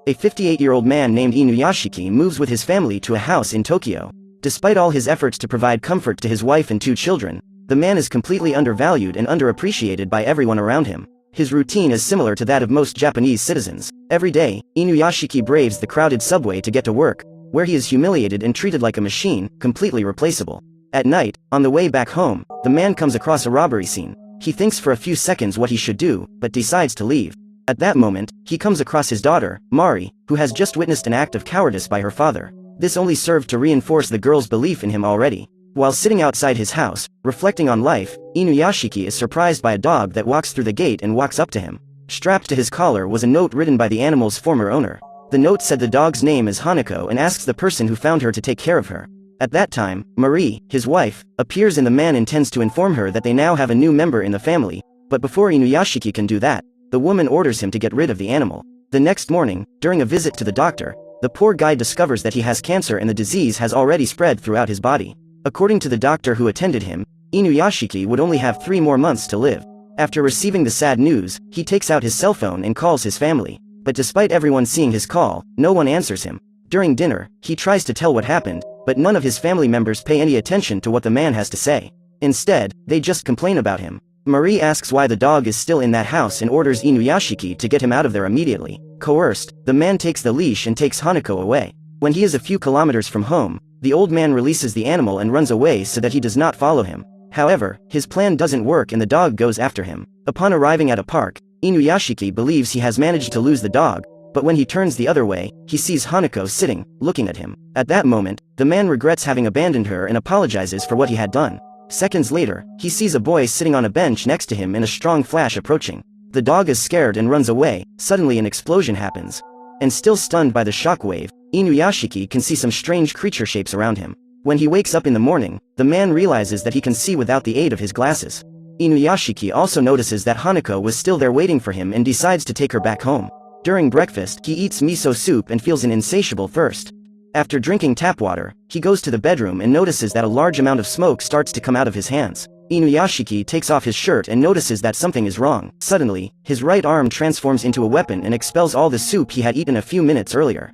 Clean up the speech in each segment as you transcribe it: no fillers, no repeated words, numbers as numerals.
A 58-year-old man named Inuyashiki moves with his family to a house in Tokyo. Despite all his efforts to provide comfort to his wife and 2 children, the man is completely undervalued and underappreciated by everyone around him. His routine is similar to that of most Japanese citizens. Every day, Inuyashiki braves the crowded subway to get to work, where he is humiliated and treated like a machine, completely replaceable. At night, on the way back home, the man comes across a robbery scene. He thinks for a few seconds what he should do, but decides to leave. At that moment, he comes across his daughter, Mari, who has just witnessed an act of cowardice by her father. This only served to reinforce the girl's belief in him already. While sitting outside his house, reflecting on life, Inuyashiki is surprised by a dog that walks through the gate and walks up to him. Strapped to his collar was a note written by the animal's former owner. The note said the dog's name is Hanako and asks the person who found her to take care of her. At that time, Marie, his wife, appears and the man intends to inform her that they now have a new member in the family, but before Inuyashiki can do that, the woman orders him to get rid of the animal. The next morning, during a visit to the doctor, the poor guy discovers that he has cancer and the disease has already spread throughout his body. According to the doctor who attended him, Inuyashiki would only have 3 more months to live. After receiving the sad news, he takes out his cell phone and calls his family. But despite everyone seeing his call, no one answers him. During dinner, he tries to tell what happened, but none of his family members pay any attention to what the man has to say. Instead, they just complain about him. Marie asks why the dog is still in that house and orders Inuyashiki to get him out of there immediately. Coerced, the man takes the leash and takes Hanako away. When he is a few kilometers from home, the old man releases the animal and runs away so that he does not follow him. However, his plan doesn't work and the dog goes after him. Upon arriving at a park, Inuyashiki believes he has managed to lose the dog, but when he turns the other way, he sees Hanako sitting, looking at him. At that moment, the man regrets having abandoned her and apologizes for what he had done. Seconds later, he sees a boy sitting on a bench next to him and a strong flash approaching. The dog is scared and runs away. Suddenly an explosion happens. And still stunned by the shockwave, Inuyashiki can see some strange creature shapes around him. When he wakes up in the morning, the man realizes that he can see without the aid of his glasses. Inuyashiki also notices that Hanako was still there waiting for him and decides to take her back home. During breakfast, he eats miso soup and feels an insatiable thirst. After drinking tap water, he goes to the bedroom and notices that a large amount of smoke starts to come out of his hands. Inuyashiki takes off his shirt and notices that something is wrong. Suddenly, his right arm transforms into a weapon and expels all the soup he had eaten a few minutes earlier.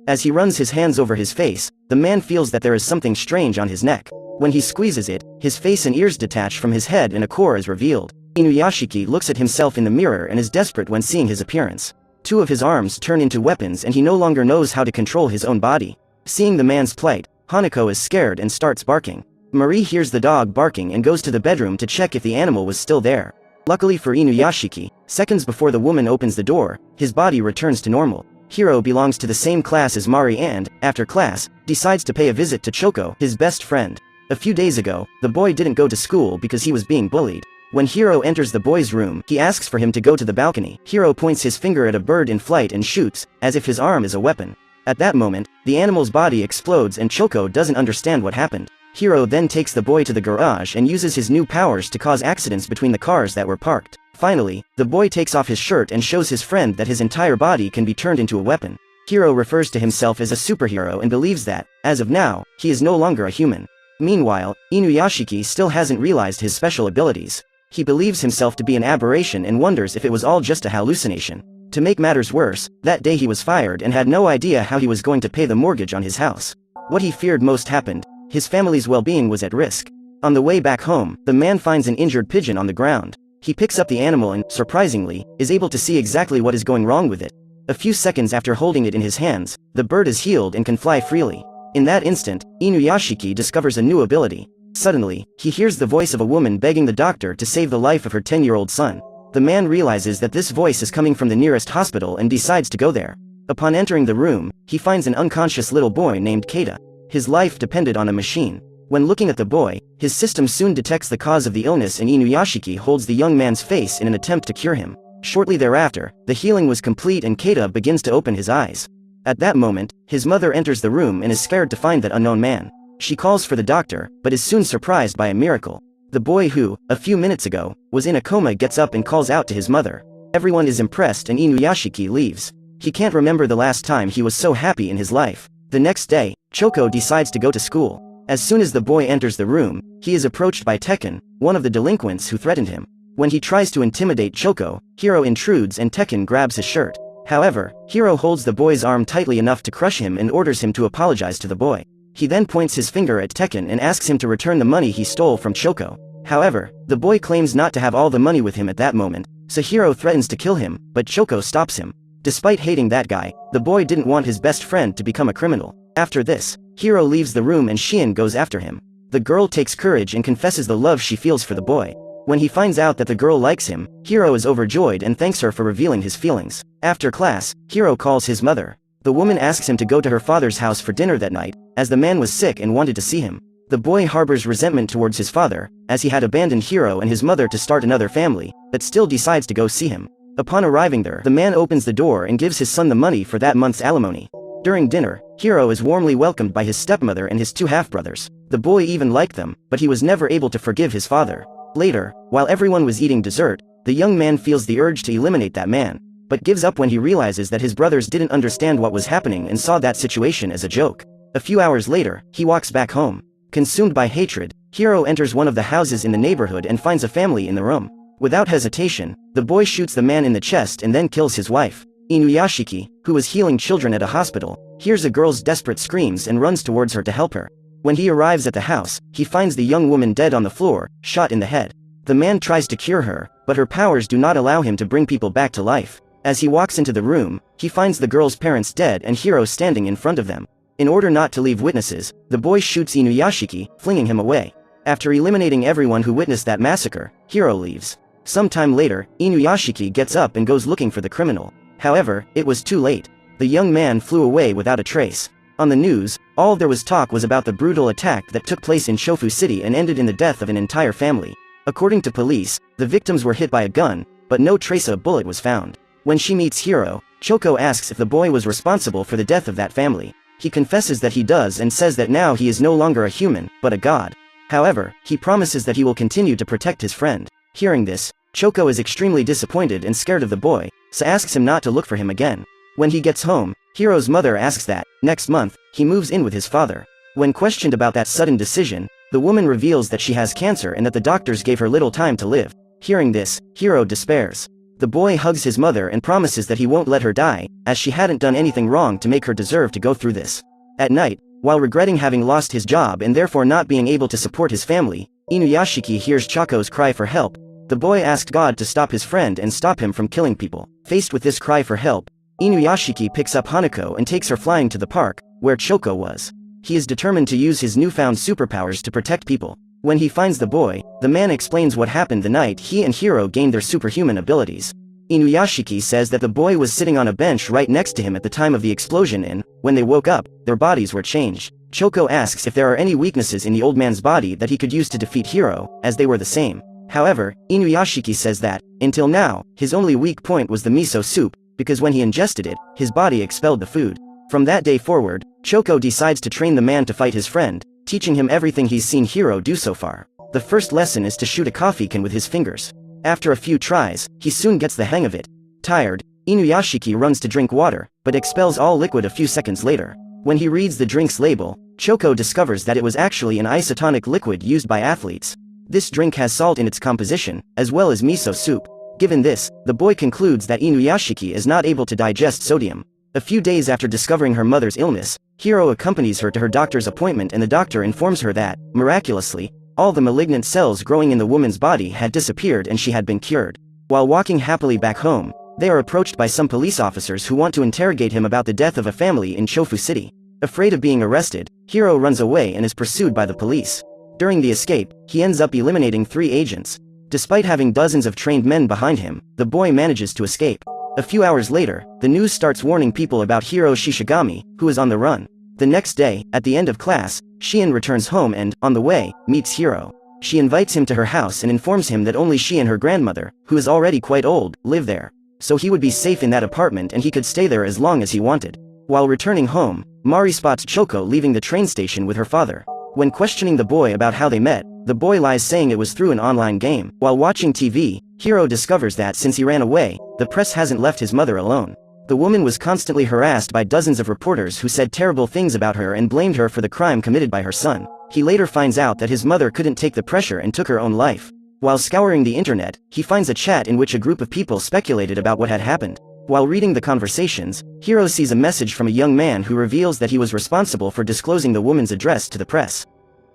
As he runs his hands over his face, the man feels that there is something strange on his neck. When he squeezes it, his face and ears detach from his head and a core is revealed. Inuyashiki looks at himself in the mirror and is desperate when seeing his appearance. 2 of his arms turn into weapons and he no longer knows how to control his own body. Seeing the man's plight, Hanako is scared and starts barking. Marie hears the dog barking and goes to the bedroom to check if the animal was still there. Luckily for Inuyashiki, seconds before the woman opens the door, his body returns to normal. Hiro belongs to the same class as Mari and, after class, decides to pay a visit to Choko, his best friend. A few days ago, the boy didn't go to school because he was being bullied. When Hiro enters the boy's room, he asks for him to go to the balcony. Hiro points his finger at a bird in flight and shoots, as if his arm is a weapon. At that moment, the animal's body explodes and Choko doesn't understand what happened. Hiro then takes the boy to the garage and uses his new powers to cause accidents between the cars that were parked. Finally, the boy takes off his shirt and shows his friend that his entire body can be turned into a weapon. Hiro refers to himself as a superhero and believes that, as of now, he is no longer a human. Meanwhile, Inuyashiki still hasn't realized his special abilities. He believes himself to be an aberration and wonders if it was all just a hallucination. To make matters worse, that day he was fired and had no idea how he was going to pay the mortgage on his house. What he feared most happened. His family's well-being was at risk. On the way back home, the man finds an injured pigeon on the ground. He picks up the animal and, surprisingly, is able to see exactly what is going wrong with it. A few seconds after holding it in his hands, the bird is healed and can fly freely. In that instant, Inuyashiki discovers a new ability. Suddenly, he hears the voice of a woman begging the doctor to save the life of her 10-year-old son. The man realizes that this voice is coming from the nearest hospital and decides to go there. Upon entering the room, he finds an unconscious little boy named Keita. His life depended on a machine. When looking at the boy, his system soon detects the cause of the illness and Inuyashiki holds the young man's face in an attempt to cure him. Shortly thereafter, the healing was complete and Keita begins to open his eyes. At that moment, his mother enters the room and is scared to find that unknown man. She calls for the doctor, but is soon surprised by a miracle. The boy who, a few minutes ago, was in a coma gets up and calls out to his mother. Everyone is impressed and Inuyashiki leaves. He can't remember the last time he was so happy in his life. The next day, Choko decides to go to school. As soon as the boy enters the room, he is approached by Tekken, one of the delinquents who threatened him. When he tries to intimidate Choko, Hiro intrudes and Tekken grabs his shirt. However, Hiro holds the boy's arm tightly enough to crush him and orders him to apologize to the boy. He then points his finger at Tekken and asks him to return the money he stole from Choco. However, the boy claims not to have all the money with him at that moment, so Hiro threatens to kill him, but Choco stops him. Despite hating that guy, the boy didn't want his best friend to become a criminal. After this, Hiro leaves the room and Shien goes after him. The girl takes courage and confesses the love she feels for the boy. When he finds out that the girl likes him, Hiro is overjoyed and thanks her for revealing his feelings. After class, Hiro calls his mother. The woman asks him to go to her father's house for dinner that night, as the man was sick and wanted to see him. The boy harbors resentment towards his father, as he had abandoned Hiro and his mother to start another family, but still decides to go see him. Upon arriving there, the man opens the door and gives his son the money for that month's alimony. During dinner, Hiro is warmly welcomed by his stepmother and his two half-brothers. The boy even liked them, but he was never able to forgive his father. Later, while everyone was eating dessert, the young man feels the urge to eliminate that man, but gives up when he realizes that his brothers didn't understand what was happening and saw that situation as a joke. A few hours later, he walks back home. Consumed by hatred, Hiro enters one of the houses in the neighborhood and finds a family in the room. Without hesitation, the boy shoots the man in the chest and then kills his wife. Inuyashiki, who was healing children at a hospital, hears a girl's desperate screams and runs towards her to help her. When he arrives at the house, he finds the young woman dead on the floor, shot in the head. The man tries to cure her, but her powers do not allow him to bring people back to life. As he walks into the room, he finds the girl's parents dead and Hiro standing in front of them. In order not to leave witnesses, the boy shoots Inuyashiki, flinging him away. After eliminating everyone who witnessed that massacre, Hiro leaves. Sometime later, Inuyashiki gets up and goes looking for the criminal. However, it was too late. The young man flew away without a trace. On the news, all there was talk was about the brutal attack that took place in Shofu City and ended in the death of an entire family. According to police, the victims were hit by a gun, but no trace of a bullet was found. When she meets Hiro, Choco asks if the boy was responsible for the death of that family. He confesses that he does and says that now he is no longer a human, but a god. However, he promises that he will continue to protect his friend. Hearing this, Choco is extremely disappointed and scared of the boy, so asks him not to look for him again. When he gets home, Hiro's mother asks that, next month, he moves in with his father. When questioned about that sudden decision, the woman reveals that she has cancer and that the doctors gave her little time to live. Hearing this, Hiro despairs. The boy hugs his mother and promises that he won't let her die, as she hadn't done anything wrong to make her deserve to go through this. At night, while regretting having lost his job and therefore not being able to support his family, Inuyashiki hears Choco's cry for help. The boy asked God to stop his friend and stop him from killing people. Faced with this cry for help, Inuyashiki picks up Hanako and takes her flying to the park, where Choco was. He is determined to use his newfound superpowers to protect people. When he finds the boy, the man explains what happened the night he and Hiro gained their superhuman abilities. Inuyashiki says that the boy was sitting on a bench right next to him at the time of the explosion and, when they woke up, their bodies were changed. Choco asks if there are any weaknesses in the old man's body that he could use to defeat Hiro, as they were the same. However, Inuyashiki says that, until now, his only weak point was the miso soup, because when he ingested it, his body expelled the food. From that day forward, Choco decides to train the man to fight his friend, teaching him everything he's seen Hiro do so far. The first lesson is to shoot a coffee can with his fingers. After a few tries, he soon gets the hang of it. Tired, Inuyashiki runs to drink water, but expels all liquid a few seconds later. When he reads the drink's label, Choco discovers that it was actually an isotonic liquid used by athletes. This drink has salt in its composition, as well as miso soup. Given this, the boy concludes that Inuyashiki is not able to digest sodium. A few days after discovering her mother's illness, Hiro accompanies her to her doctor's appointment and the doctor informs her that, miraculously, all the malignant cells growing in the woman's body had disappeared and she had been cured. While walking happily back home, they are approached by some police officers who want to interrogate him about the death of a family in Shofu City. Afraid of being arrested, Hiro runs away and is pursued by the police. During the escape, he ends up eliminating 3 agents. Despite having dozens of trained men behind him, the boy manages to escape. A few hours later, the news starts warning people about Hiro Shishigami, who is on the run. The next day, at the end of class, Shien returns home and, on the way, meets Hiro. She invites him to her house and informs him that only she and her grandmother, who is already quite old, live there. So he would be safe in that apartment and he could stay there as long as he wanted. While returning home, Mari spots Choco leaving the train station with her father. When questioning the boy about how they met, the boy lies saying it was through an online game. While watching TV, Hiro discovers that since he ran away, the press hasn't left his mother alone. The woman was constantly harassed by dozens of reporters who said terrible things about her and blamed her for the crime committed by her son. He later finds out that his mother couldn't take the pressure and took her own life. While scouring the internet, he finds a chat in which a group of people speculated about what had happened. While reading the conversations, Hiro sees a message from a young man who reveals that he was responsible for disclosing the woman's address to the press.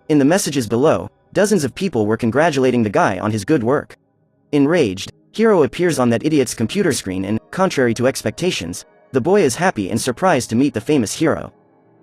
In the messages below, dozens of people were congratulating the guy on his good work. Enraged, Hiro appears on that idiot's computer screen and, contrary to expectations, the boy is happy and surprised to meet the famous Hiro.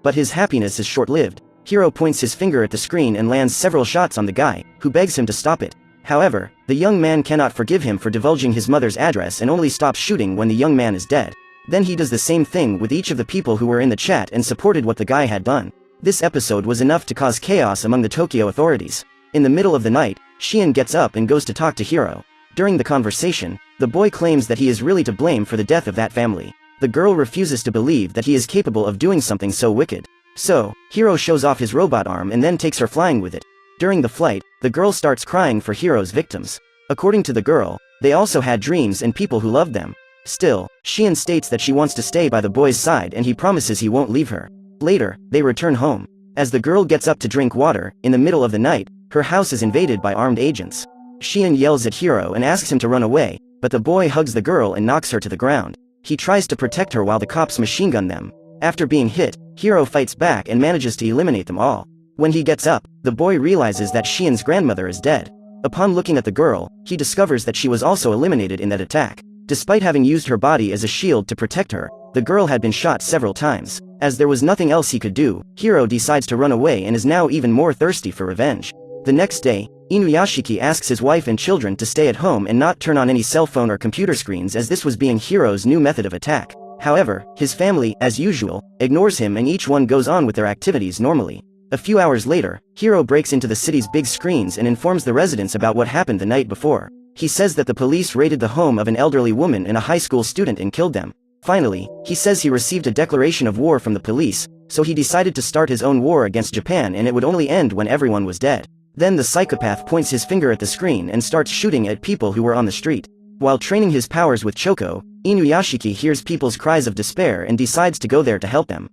But his happiness is short-lived. Hiro points his finger at the screen and lands several shots on the guy, who begs him to stop it. However, the young man cannot forgive him for divulging his mother's address and only stops shooting when the young man is dead. Then he does the same thing with each of the people who were in the chat and supported what the guy had done. This episode was enough to cause chaos among the Tokyo authorities. In the middle of the night, Shien gets up and goes to talk to Hiro. During the conversation, the boy claims that he is really to blame for the death of that family. The girl refuses to believe that he is capable of doing something so wicked. So, Hiro shows off his robot arm and then takes her flying with it. During the flight, the girl starts crying for Hiro's victims. According to the girl, they also had dreams and people who loved them. Still, Shien states that she wants to stay by the boy's side and he promises he won't leave her. Later, they return home. As the girl gets up to drink water, in the middle of the night, her house is invaded by armed agents. Shien yells at Hiro and asks him to run away, but the boy hugs the girl and knocks her to the ground. He tries to protect her while the cops machine gun them. After being hit, Hiro fights back and manages to eliminate them all. When he gets up, the boy realizes that Shien's grandmother is dead. Upon looking at the girl, he discovers that she was also eliminated in that attack. Despite having used her body as a shield to protect her, the girl had been shot several times. As there was nothing else he could do, Hiro decides to run away and is now even more thirsty for revenge. The next day, Inuyashiki asks his wife and children to stay at home and not turn on any cell phone or computer screens as this was being Hiro's new method of attack. However, his family, as usual, ignores him and each one goes on with their activities normally. A few hours later, Hiro breaks into the city's big screens and informs the residents about what happened the night before. He says that the police raided the home of an elderly woman and a high school student and killed them. Finally, he says he received a declaration of war from the police, so he decided to start his own war against Japan and it would only end when everyone was dead. Then the psychopath points his finger at the screen and starts shooting at people who were on the street. While training his powers with Choco, Inuyashiki hears people's cries of despair and decides to go there to help them.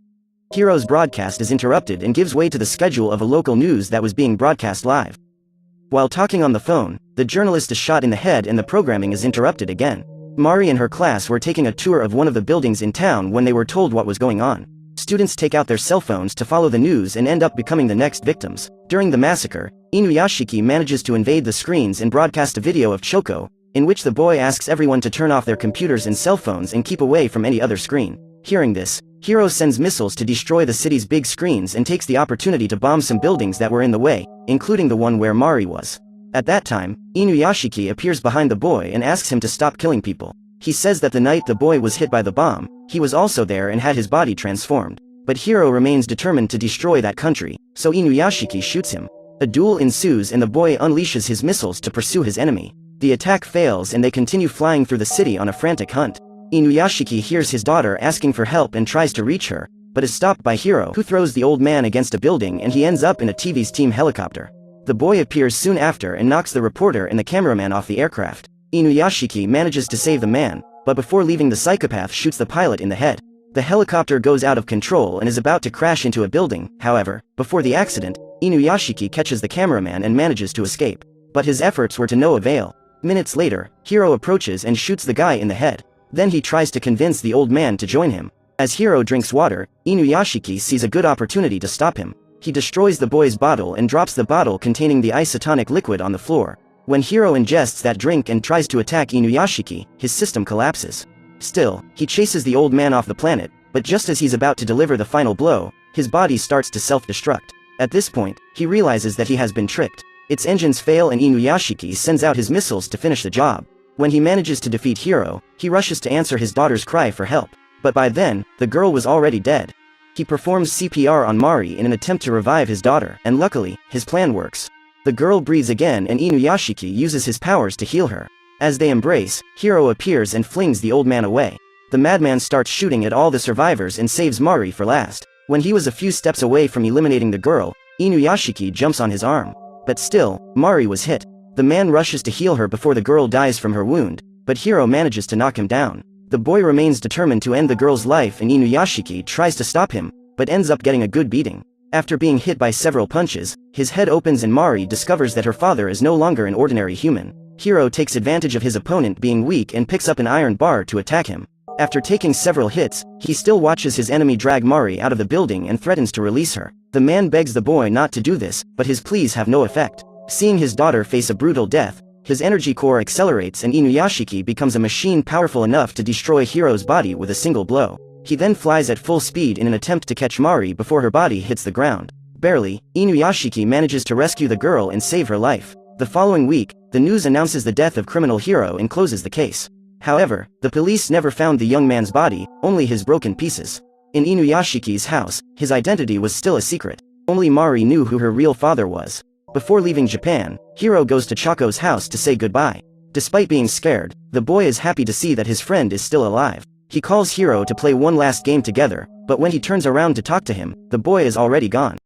Hiro's broadcast is interrupted and gives way to the schedule of a local news that was being broadcast live. While talking on the phone, the journalist is shot in the head and the programming is interrupted again. Mari and her class were taking a tour of one of the buildings in town when they were told what was going on. Students take out their cell phones to follow the news and end up becoming the next victims. During the massacre, Inuyashiki manages to invade the screens and broadcast a video of Choco, in which the boy asks everyone to turn off their computers and cell phones and keep away from any other screen. Hearing this, Hiro sends missiles to destroy the city's big screens and takes the opportunity to bomb some buildings that were in the way, including the one where Mari was. At that time, Inuyashiki appears behind the boy and asks him to stop killing people. He says that the night the boy was hit by the bomb, he was also there and had his body transformed. But Hiro remains determined to destroy that country, so Inuyashiki shoots him. A duel ensues and the boy unleashes his missiles to pursue his enemy. The attack fails and they continue flying through the city on a frantic hunt. Inuyashiki hears his daughter asking for help and tries to reach her, but is stopped by Hiro who throws the old man against a building and he ends up in a TV's team helicopter. The boy appears soon after and knocks the reporter and the cameraman off the aircraft. Inuyashiki manages to save the man, but before leaving the psychopath shoots the pilot in the head. The helicopter goes out of control and is about to crash into a building. However, before the accident, Inuyashiki catches the cameraman and manages to escape. But his efforts were to no avail. Minutes later, Hiro approaches and shoots the guy in the head. Then he tries to convince the old man to join him. As Hiro drinks water, Inuyashiki sees a good opportunity to stop him. He destroys the boy's bottle and drops the bottle containing the isotonic liquid on the floor. When Hiro ingests that drink and tries to attack Inuyashiki, his system collapses. Still, he chases the old man off the planet, but just as he's about to deliver the final blow, his body starts to self-destruct. At this point, he realizes that he has been tricked. Its engines fail and Inuyashiki sends out his missiles to finish the job. When he manages to defeat Hiro, he rushes to answer his daughter's cry for help. But by then, the girl was already dead. He performs CPR on Mari in an attempt to revive his daughter, and luckily, his plan works. The girl breathes again and Inuyashiki uses his powers to heal her. As they embrace, Hiro appears and flings the old man away. The madman starts shooting at all the survivors and saves Mari for last. When he was a few steps away from eliminating the girl, Inuyashiki jumps on his arm. But still, Mari was hit. The man rushes to heal her before the girl dies from her wound, but Hiro manages to knock him down. The boy remains determined to end the girl's life and Inuyashiki tries to stop him, but ends up getting a good beating. After being hit by several punches, his head opens and Mari discovers that her father is no longer an ordinary human. Hiro takes advantage of his opponent being weak and picks up an iron bar to attack him. After taking several hits, he still watches his enemy drag Mari out of the building and threatens to release her. The man begs the boy not to do this, but his pleas have no effect. Seeing his daughter face a brutal death, his energy core accelerates and Inuyashiki becomes a machine powerful enough to destroy Hiro's body with a single blow. He then flies at full speed in an attempt to catch Mari before her body hits the ground. Barely, Inuyashiki manages to rescue the girl and save her life. The following week, the news announces the death of criminal Hiro and closes the case. However, the police never found the young man's body, only his broken pieces. In Inuyashiki's house, his identity was still a secret. Only Mari knew who her real father was. Before leaving Japan, Hiro goes to Chako's house to say goodbye. Despite being scared, the boy is happy to see that his friend is still alive. He calls Hiro to play one last game together, but when he turns around to talk to him, the boy is already gone.